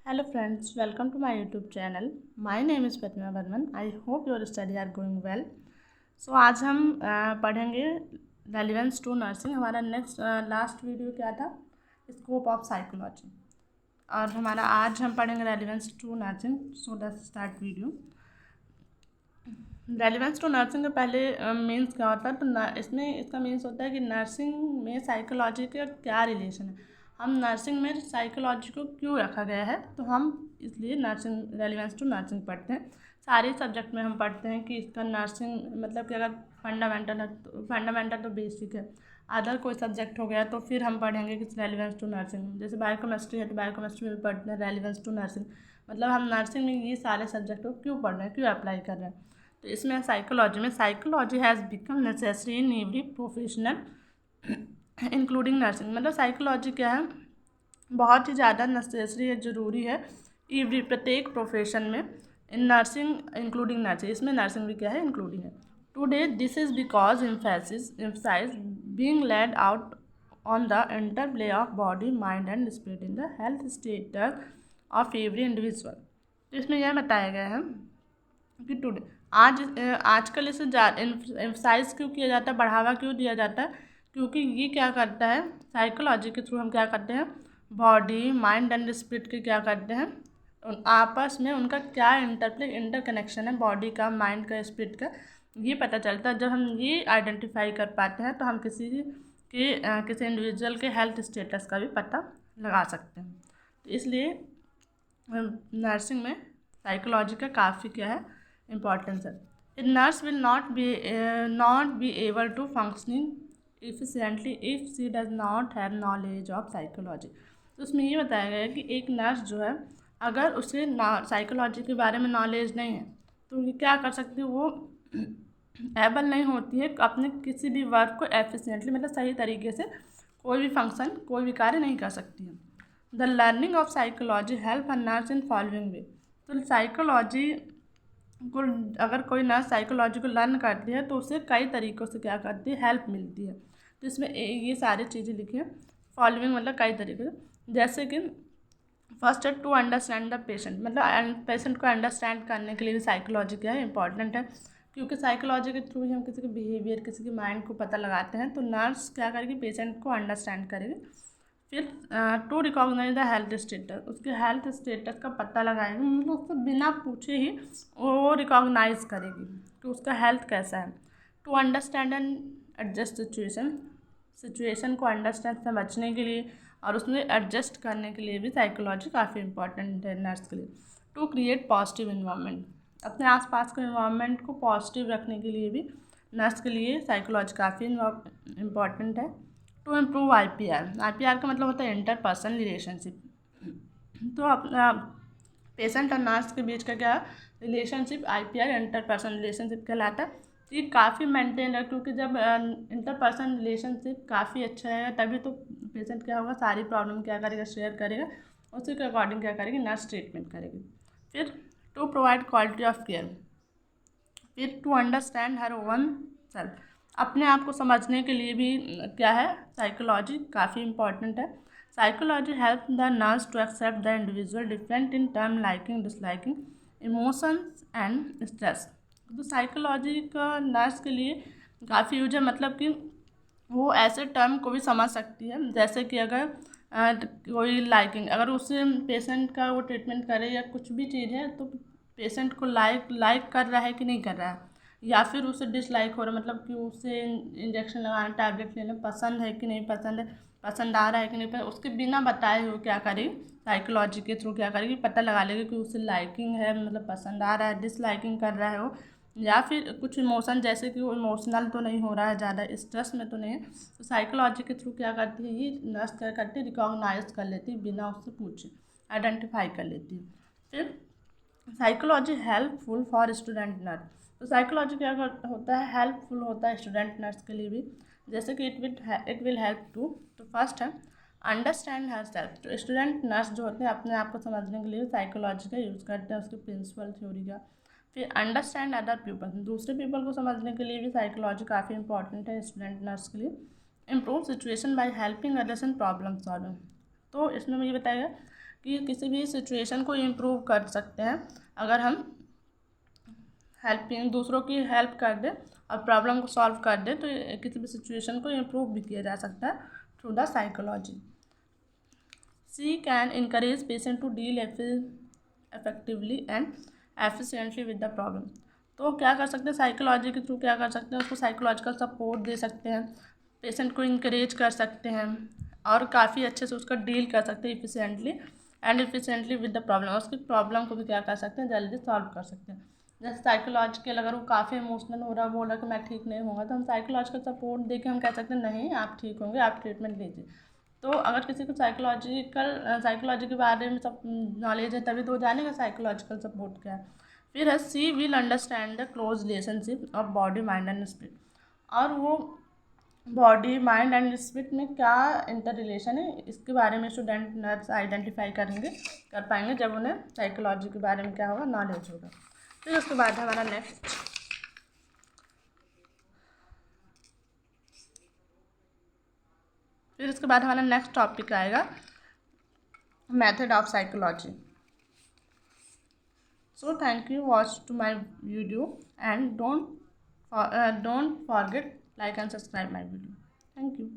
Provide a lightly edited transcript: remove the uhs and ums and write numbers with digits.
Hello friends, welcome to my YouTube channel. My name is Pratima Barman. I hope your study are going well. So आज हम पढ़ेंगे relevance to nursing. हमारा last video क्या था? Scope of psychology. और हमारा आज हम पढ़ेंगे relevance to nursing. So let's start video. Relevance to nursing के पहले मीन्स क्या होता है? तो इसका मीन्स होता है कि नर्सिंग में साइकोलॉजी का क्या रिलेशन है। हम नर्सिंग में साइकोलॉजी को क्यों रखा गया है, तो हम इसलिए नर्सिंग रेलिवेंस टू नर्सिंग पढ़ते हैं। सारे सब्जेक्ट में हम पढ़ते हैं कि इसका नर्सिंग मतलब कि अगर फंडामेंटल है तो फंडामेंटल तो बेसिक है। अदर कोई सब्जेक्ट हो गया तो फिर हम पढ़ेंगे कि रेलिवेंस टू नर्सिंग। जैसे बायोकेमिस्ट्री है तो बायोकेमिस्ट्री में पढ़ते हैं रेलिवेंस टू नर्सिंग। मतलब हम नर्सिंग में ये सारे सब्जेक्ट को क्यों पढ़ रहे हैं, क्यों अप्लाई कर रहे हैं। तो इसमें psychology has become necessary in every professional including nursing. मतलब साइकोलॉजी क्या है, बहुत ही ज़्यादा नेसेसरी है, ज़रूरी है एवरी प्रत्येक प्रोफेशन में। इन नर्सिंग इंक्लूडिंग नर्सिंग, इसमें नर्सिंग भी क्या है, इंक्लूडिंग है। Today this is because emphasize being laid out on the interplay of body mind and spirit in the health status of every individual. तो इसमें यह बताया गया है कि टुडे आजकल इसे एम्फसाइज क्यों किया जाता है, बढ़ावा क्यों दिया जाता है, क्योंकि ये क्या करता है, साइकोलॉजी के थ्रू हम क्या करते हैं, बॉडी माइंड एंड स्पिरिट के क्या करते हैं, आपस में उनका क्या इंटर कनेक्शन है, बॉडी का, माइंड का, स्पिरिट का, ये पता चलता है। जब हम ये आइडेंटिफाई कर पाते हैं तो हम किसी इंडिविजुअल के हेल्थ स्टेटस का भी पता लगा सकते हैं। तो इसलिए नर्सिंग में साइकोलॉजी का काफ़ी क्या है, इम्पॉर्टेंस है। A nurse will not be able to functioning efficiently if she does not have knowledge of psychology. तो उसमें ये बताया गया है कि एक नर्स जो है, अगर उसे साइकोलॉजी के बारे में नॉलेज नहीं है तो ये क्या कर सकती है, वो एबल नहीं होती है अपने किसी भी वर्क को एफिशिएंटली मतलब सही तरीके से कोई भी फंक्शन, कोई भी कार्य नहीं कर सकती है। The learning of psychology help a nurse in following वे। तो साइकोलॉजी को, अगर कोई नर्स साइकोलॉजी को लर्न करती है तो उसे कई तरीक़ों से क्या करती है, हेल्प मिलती है। तो इसमें ये सारी चीज़ें लिखी हैं, फॉलोइंग मतलब कई तरीके से। जैसे कि फर्स्ट है टू अंडरस्टैंड द पेशेंट। मतलब पेशेंट को अंडरस्टैंड करने के लिए भी साइकोलॉजी क्या है, इंपॉर्टेंट है, क्योंकि साइकोलॉजी के थ्रू ही हम किसी के बिहेवियर, किसी के माइंड को पता लगाते हैं। तो नर्स क्या करेगी, पेशेंट को अंडरस्टैंड करेगी। फिर to recognise the health status, उसके हेल्थ स्टेटस का पता लगाएगी, मतलब उससे बिना पूछे ही वो रिकॉग्नाइज करेगी कि उसका हेल्थ कैसा है। To understand and adjust situation को अंडरस्टैंड समझने के लिए और उसमें एडजस्ट करने के लिए भी साइकोलॉजी काफ़ी इंपॉर्टेंट है नर्स के लिए। टू क्रिएट पॉजिटिव इन्वायरमेंट, अपने आसपास के इन्वायरमेंट को पॉजिटिव रखने के लिए भी नर्स के लिए साइकोलॉजी काफ़ी इम्पॉर्टेंट है। टू इम्प्रूव IPR का मतलब होता है इंटरपर्सनल रिलेशनशिप। तो अपना पेशेंट और नर्स के बीच का क्या रिलेशनशिप, IPR इंटरपर्सनल रिलेशनशिप कहलाता है। ये काफ़ी मेंटेन है, क्योंकि जब इंटरपर्सनल रिलेशनशिप काफ़ी अच्छा है तभी तो पेशेंट क्या होगा, सारी प्रॉब्लम क्या करेगा, शेयर करेगा, उसी के अकॉर्डिंग क्या करेगी, नर्स ट्रीटमेंट करेगी। फिर to provide quality of care. फिर to understand her own self, अपने आप को समझने के लिए भी क्या है, साइकोलॉजी काफ़ी इंपॉर्टेंट है। Psychology help the nurse to accept the individual different in term liking, disliking, emotions and stress. तो साइकोलॉजी का नर्स के लिए काफ़ी यूज है, मतलब कि वो ऐसे टर्म को भी समझ सकती है, जैसे कि अगर कोई लाइकिंग, अगर उससे पेशेंट का वो ट्रीटमेंट करे या कुछ भी चीज़ है तो पेशेंट को लाइक कर रहा है कि नहीं कर रहा है, या फिर उसे डिसलाइक हो रहा है, मतलब कि उसे इंजेक्शन लगाना, टैबलेट लेना पसंद है कि नहीं पसंद है, पसंद आ रहा है कि नहीं पसंद, उसके बिना बताए हुए क्या करेगी, साइकोलॉजी के थ्रू क्या करेगी, पता लगा लेगी कि उसे लाइकिंग है, मतलब पसंद आ रहा है, डिसलाइकिंग कर रहा है वो, या फिर कुछ इमोशन, जैसे कि वो इमोशनल तो नहीं हो रहा है, ज़्यादा स्ट्रेस में तो नहीं है। तो साइकोलॉजी के थ्रू क्या करती है, ये नर्स क्या करती है, रिकॉग्नाइज कर लेती है, बिना उससे पूछे आइडेंटिफाई कर लेती है। फिर psychology helpful for student nurse. तो साइकोलॉजी क्या होता है, हेल्पफुल होता है स्टूडेंट नर्स के लिए भी, जैसे कि इट विल हेल्प टू। तो फर्स्ट है अंडरस्टैंड हर सेल्फ। तो स्टूडेंट नर्स जो होते हैं अपने आप को समझने के लिए साइकोलॉजी का यूज़ करते हैं, उसके प्रिंसिपल थ्योरी का। फिर अंडरस्टैंड अदर पीपल, दूसरे पीपल को समझने के लिए भी साइकोलॉजी काफ़ी इंपॉर्टेंट है स्टूडेंट नर्स के लिए। Improve situation by helping others in problem solving. तो इसमें ये बताएगा कि किसी भी सिचुएशन को इम्प्रूव कर सकते हैं अगर हम हेल्पिंग दूसरों की हेल्प कर दें और प्रॉब्लम को सॉल्व कर दें, तो किसी भी सिचुएशन को इम्प्रूव भी किया जा सकता है through the psychology. She can encourage patient to deal effectively and efficiently with the problem. तो क्या कर सकते हैं साइकोलॉजी के थ्रू, क्या कर सकते हैं, उसको साइकोलॉजिकल सपोर्ट दे सकते हैं, पेशेंट को इनकरेज कर सकते हैं और काफ़ी अच्छे से उसका डील कर सकते हैं एफिशिएंटली विद द प्रॉब्लम। उसकी प्रॉब्लम को भी क्या कर सकते हैं, जल्दी सॉल्व कर सकते हैं। जैसे साइकोलॉजिकल, अगर वो काफ़ी इमोशनल हो रहा है, बोल रहा है कि मैं ठीक नहीं होऊंगा, तो हम साइकोलॉजिकल सपोर्ट दे के हम कह सकते हैं नहीं आप ठीक होंगे, आप ट्रीटमेंट लीजिए। तो अगर किसी को साइकोलॉजी के बारे में सब नॉलेज है तभी तो वो जानेगा साइकोलॉजिकल सपोर्ट क्या है। फिर है she will understand the close relationship of body mind and spirit. और वो बॉडी माइंड एंड स्पिरिट में क्या इंटर रिलेशन है, इसके बारे में स्टूडेंट नर्स आइडेंटिफाई कर पाएंगे जब उन्हें साइकोलॉजी के बारे में क्या होगा, नॉलेज होगा। फिर उसके बाद हमारा नेक्स्ट टॉपिक आएगा method of psychology. So thank you watch to my video and don't forget like and subscribe my video. Thank you.